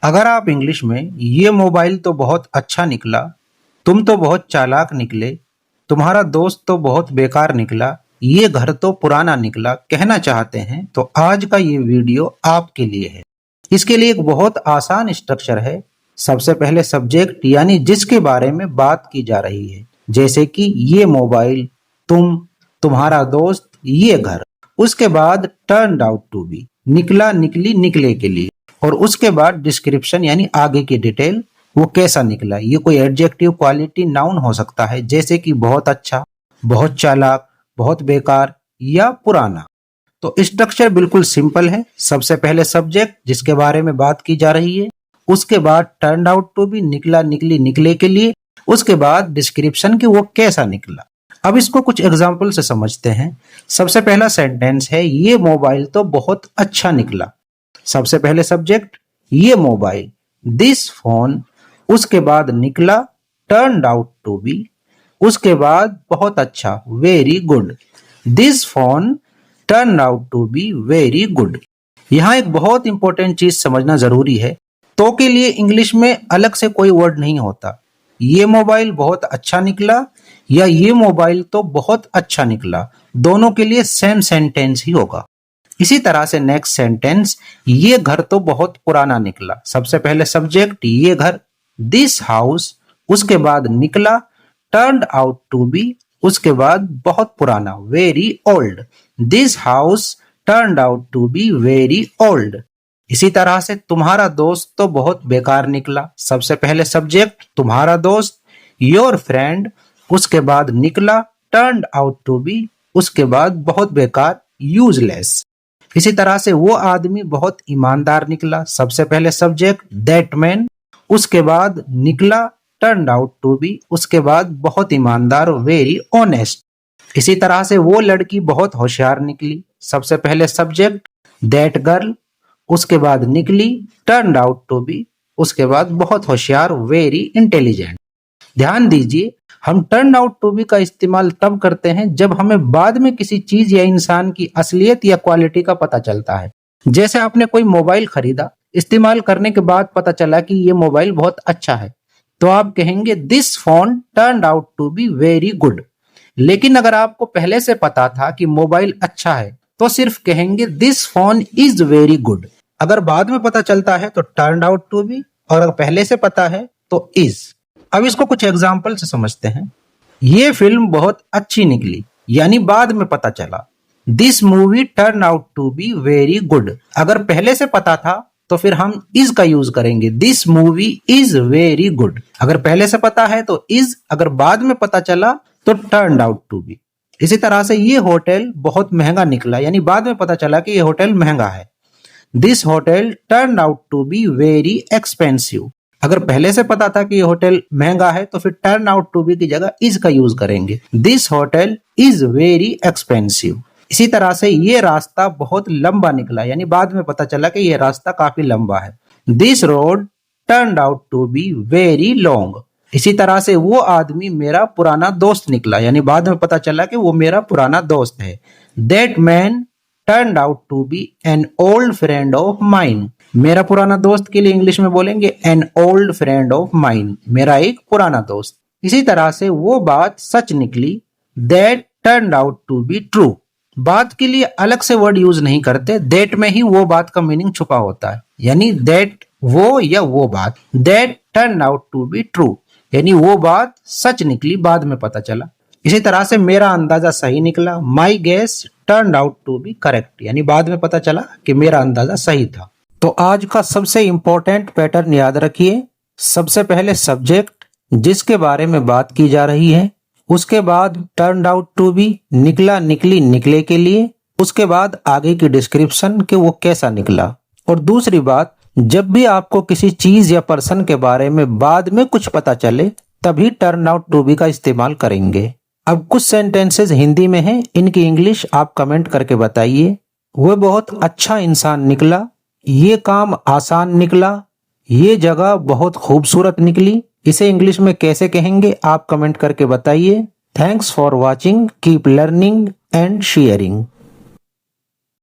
अगर आप इंग्लिश में ये मोबाइल तो बहुत अच्छा निकला, तुम तो बहुत चालाक निकले, तुम्हारा दोस्त तो बहुत बेकार निकला, ये घर तो पुराना निकला कहना चाहते हैं तो आज का ये वीडियो आपके लिए है। इसके लिए एक बहुत आसान स्ट्रक्चर है। सबसे पहले सब्जेक्ट यानी जिसके बारे में बात की जा रही है, जैसे कि ये मोबाइल, तुम, तुम्हारा दोस्त, ये घर। उसके बाद टर्न्ड आउट टू बी, निकला, निकली, निकले के लिए। और उसके बाद डिस्क्रिप्शन यानी आगे की डिटेल, वो कैसा निकला। ये कोई एडजेक्टिव, क्वालिटी, नाउन हो सकता है, जैसे कि बहुत अच्छा, बहुत चालाक, बहुत बेकार या पुराना। तो स्ट्रक्चर बिल्कुल सिंपल है। सबसे पहले सब्जेक्ट जिसके बारे में बात की जा रही है, उसके बाद टर्न्ड आउट टू बी, निकला, निकली, निकले के लिए। उसके बाद डिस्क्रिप्शन कि वो कैसा निकला। अब इसको कुछ एग्जाम्पल से समझते हैं। सबसे पहला सेंटेंस है, ये मोबाइल तो बहुत अच्छा निकला। सबसे पहले सब्जेक्ट ये मोबाइल, दिस फोन। उसके बाद निकला, टर्न्ड आउट टू बी। उसके बाद बहुत अच्छा, very good. This phone turn out to be very good. यहाँ एक बहुत इंपॉर्टेंट चीज समझना जरूरी है। तो के लिए इंग्लिश में अलग से कोई वर्ड नहीं होता। ये मोबाइल बहुत अच्छा निकला या ये मोबाइल तो बहुत अच्छा निकला, दोनों के लिए सेम सेंटेंस ही होगा। इसी तरह से नेक्स्ट सेंटेंस, ये घर तो बहुत पुराना निकला। सबसे पहले सब्जेक्ट ये घर, दिस हाउस। उसके बाद निकला, टर्न्ड आउट टू बी। उसके बाद बहुत पुराना, very old. This house turned out to be very old. इसी तरह से तुम्हारा दोस्त तो बहुत बेकार निकला। सबसे पहले सब्जेक्ट तुम्हारा दोस्त, योर फ्रेंड। उसके बाद निकला, टर्न्ड आउट टू बी। उसके बाद बहुत बेकार, यूजलेस। इसी तरह से वो आदमी बहुत ईमानदार निकला। सबसे पहले सब्जेक्ट दैट मैन। उसके बाद निकला, टर्न्ड आउट टू बी। उसके बाद बहुत ईमानदार, वेरी ऑनेस्ट। इसी तरह से वो लड़की बहुत होशियार निकली। सबसे पहले सब्जेक्ट दैट गर्ल। उसके बाद निकली, टर्न्ड आउट टू बी। उसके बाद बहुत होशियार, वेरी इंटेलिजेंट। ध्यान दीजिए, हम टर्न आउट टू बी का इस्तेमाल तब करते हैं जब हमें बाद में किसी चीज या इंसान की असलियत या क्वालिटी का पता चलता है। जैसे आपने कोई मोबाइल खरीदा, इस्तेमाल करने के बाद पता चला कि ये मोबाइल बहुत अच्छा है, तो आप कहेंगे this phone turned out to be very good. लेकिन अगर आपको पहले से पता था कि मोबाइल अच्छा है, तो सिर्फ कहेंगे this phone is very good. अगर बाद में पता चलता है तो टर्न्ड आउट टू बी, और अगर पहले से पता है तो इज। अब इसको कुछ एग्जाम्पल से समझते हैं। ये फिल्म बहुत अच्छी निकली, यानी बाद में पता चला। This movie turn out to be very good. अगर पहले से पता था तो फिर हम इज का यूज करेंगे, this movie is very good. अगर पहले से पता है तो इज, अगर बाद में पता चला तो टर्न आउट टू बी। इसी तरह से ये होटल बहुत महंगा निकला, यानी बाद में पता चला कि ये होटल महंगा है। This hotel turn out to be very expensive. अगर पहले से पता था कि ये होटल महंगा है तो फिर टर्न आउट टू बी की जगह इज का यूज करेंगे, this hotel is very expensive. इसी तरह से ये रास्ता बहुत लंबा निकला, यानी बाद में पता चला कि ये रास्ता काफी लंबा है। This road turn out to be very long. इसी तरह से वो आदमी मेरा पुराना दोस्त निकला, यानी बाद में पता चला कि वो मेरा पुराना दोस्त है। That man turn out to be an old friend of mine. मेरा पुराना दोस्त के लिए इंग्लिश में बोलेंगे an old friend of mine, मेरा एक पुराना दोस्त। इसी तरह से वो बात सच निकली, that turn out to be true. बात के लिए अलग से वर्ड यूज नहीं करते, दैट में ही वो बात का मीनिंग छुपा होता है, यानी दैट वो या वो बात। That turn out to be true, यानी वो बात सच निकली, बाद में पता चला। इसी तरह से मेरा अंदाजा सही निकला, my guess turn out to be correct, यानी बाद में पता चला कि मेरा अंदाजा सही था। तो आज का सबसे इंपॉर्टेंट पैटर्न याद रखिए। सबसे पहले सब्जेक्ट जिसके बारे में बात की जा रही है, उसके बाद टर्न्ड आउट टू बी, निकला, निकली, निकले के लिए। उसके बाद आगे की डिस्क्रिप्शन कि वो कैसा निकला। और दूसरी बात, जब भी आपको किसी चीज या पर्सन के बारे में बाद में कुछ पता चले, तभी टर्न आउट टू बी का इस्तेमाल करेंगे। अब कुछ सेंटेंसेस हिंदी में हैं, इनकी इंग्लिश आप कमेंट करके बताइए। वो बहुत अच्छा इंसान निकला, ये काम आसान निकला, ये जगह बहुत खूबसूरत निकली। इसे इंग्लिश में कैसे कहेंगे आप कमेंट करके बताइए। Thanks for watching, keep learning and sharing.